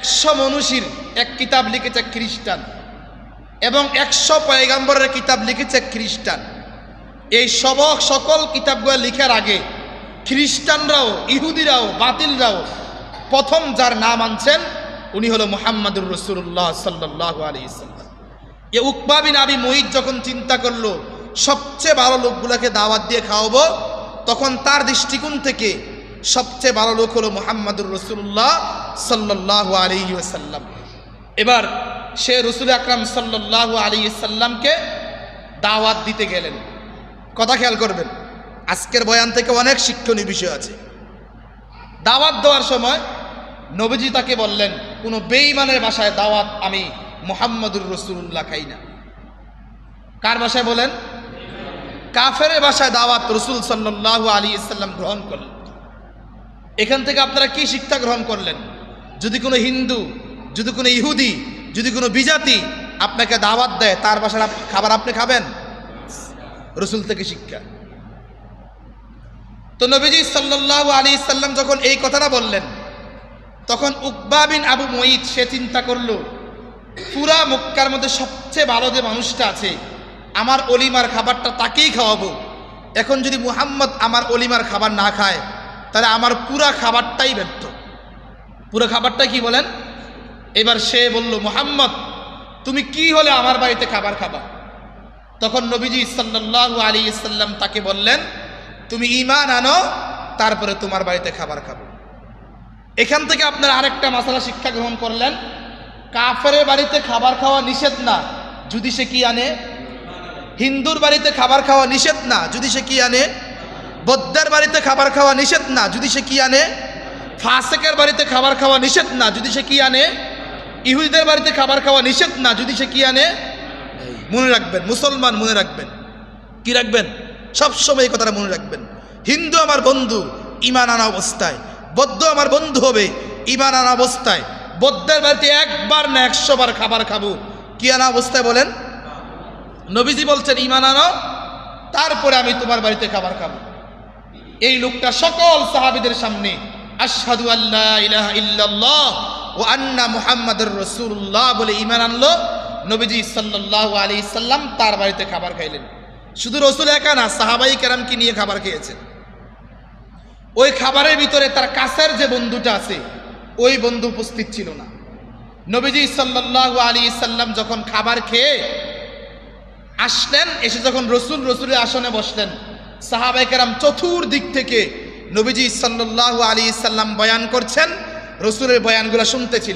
100 মনীষীর এক কিতাব লিখেছে খ্রিস্টান এবং 100 পয়গম্বরের কিতাব লিখেছে খ্রিস্টান। এই সকল কিতাবগুলো লেখার আগে খ্রিস্টানরাও, ইহুদিরাও, বাতিলরাও প্রথম যার নাম আনছেন উনি হলো মুহাম্মদুর রাসূলুল্লাহ সাল্লাল্লাহু আলাইহি সাল্লাম। এই উকবা বিন আবি মুঈত যখন চিন্তা করলো সবচেয়ে ভালো লোকগুলোকে দাওয়াত দিয়ে খাওয়াবো, তখন তার দৃষ্টিকোণ থেকে সবচেয়ে ভালো লোক হলো মুহাম্মদুর রাসূলুল্লাহ সাল্লাল্লাহু আলাইহি ওয়াসাল্লাম। এবার সে রাসূল আকরাম সাল্লাল্লাহু আলাইহি সাল্লামকে দাওয়াত দিতে গেলেন। কথা খেয়াল করবেন, আজকের বয়ান থেকে অনেক শিক্ষণীয় বিষয় আছে। দাওয়াত দেওয়ার সময় নবীজি তাকে বললেন, কোনো বেঈমানের বাসায় দাওয়াত আমি মুহাম্মদুর রাসূলুল্লাহ খাই না। কার বাসায় বলেন? কাফেরের বাসায় দাওয়াত রাসূল সাল্লাল্লাহু আলাইহি সাল্লাম গ্রহণ করলেন। এখান থেকে আপনারা কি শিক্ষা গ্রহণ করলেন? যদি কোনো হিন্দু, যদি কোনো ইহুদি, যদি কোনো বিজাতি আপনাকে দাওয়াত দেয়, তার বাসার খাবার আপনি খাবেন? রাসূল থেকে শিক্ষা। তো নবীজি সাল্লাল্লাহু আলাইহি সাল্লাম যখন এই কথাটা বললেন, তখন উকবা বিন আবু মুঈত সে চিন্তা করলো, পুরা মক্কার মধ্যে সবচেয়ে ভালো যে মানুষটা আছে, আমার অলিমার খাবারটা তাকেই খাওয়াবো। এখন যদি মুহাম্মদ আমার অলিমার খাবার না খায়, তাহলে আমার পুরা খাবারটাই ব্যর্থ। পুরো খাবারটা কি বলেন? এবার সে বলল, মুহাম্মদ তুমি কি হলে আমার বাড়িতে খাবার খাবা? তখন নবীজি সাল্লাল্লাহু আলাইহি সাল্লাম তাকে বললেন, তুমি ঈমান আনো, তারপরে তোমার বাড়িতে খাবার খাবো। এখান থেকে আপনারা আরেকটা মাসালা শিক্ষা গ্রহণ করলেন, কাফেরের বাড়িতে খাবার খাওয়া নিষেধ না যদি সে কি আনে। হিন্দুর বাড়িতে খাবার খাওয়া নিষেধ না যদি সে কি আনে। বৌদ্ধের বাড়িতে খাবার খাওয়া নিষেধ না যদি সে কি আনে। ফাসেকের বাড়িতে খাবার খাওয়া নিষেধ না যদি সে কি আনে। ইহুদিদের বাড়িতে খাবার খাওয়া নিষেধ না যদি সে কি আনে। মনে রাখবেন, মুসলমান মনে রাখবেন, কি রাখবেন? সবসময় এই কথাটা মনে রাখবেন। হিন্দু আমার বন্ধু ঈমান আনা অবস্থায়, বৌদ্ধ আমার বন্ধু হবে ঈমান আনা অবস্থায়। বৌদ্ধের বাড়িতে একবার না 100 বার খাবার খাবো, কি আনা অবস্থায় বলেন? নবীজি বলছেন ঈমান আনো, তারপরে আমি তোমার বাড়িতে খাবার খাবো। এই লোকটা সকল সাহাবীদের সামনে আশহাদু আল্লা ইলাহা ইল্লাল্লাহ ওয়া আন্না মুহাম্মাদুর রাসূলুল্লাহ বলে ঈমান আনলো। নবীজি সাল্লাল্লাহু আলাইহি সাল্লাম তার বাড়িতে খাবার খাইলেন। শুধু রাসূল একা না, সাহাবাই কেরামকে নিয়ে খাবার খেয়েছেন। ওই খাবারের ভিতরে তার কাছের যে বন্ধুটা আছে, ওই বন্ধু উপস্থিত ছিল না। নবীজি সাল্লাল্লাহু আলাইহি সাল্লাম যখন খাবার খেয়ে আসলেন, এসে যখন রসুলের আসনে বসলেন, সাহাবায়ে কেরাম চতুর্দিক থেকে নবীজি সাল্লাল্লাহু আলাইহি সাল্লাম বয়ান করছেন, রসুলের বয়ানগুলো শুনতেছিলেন।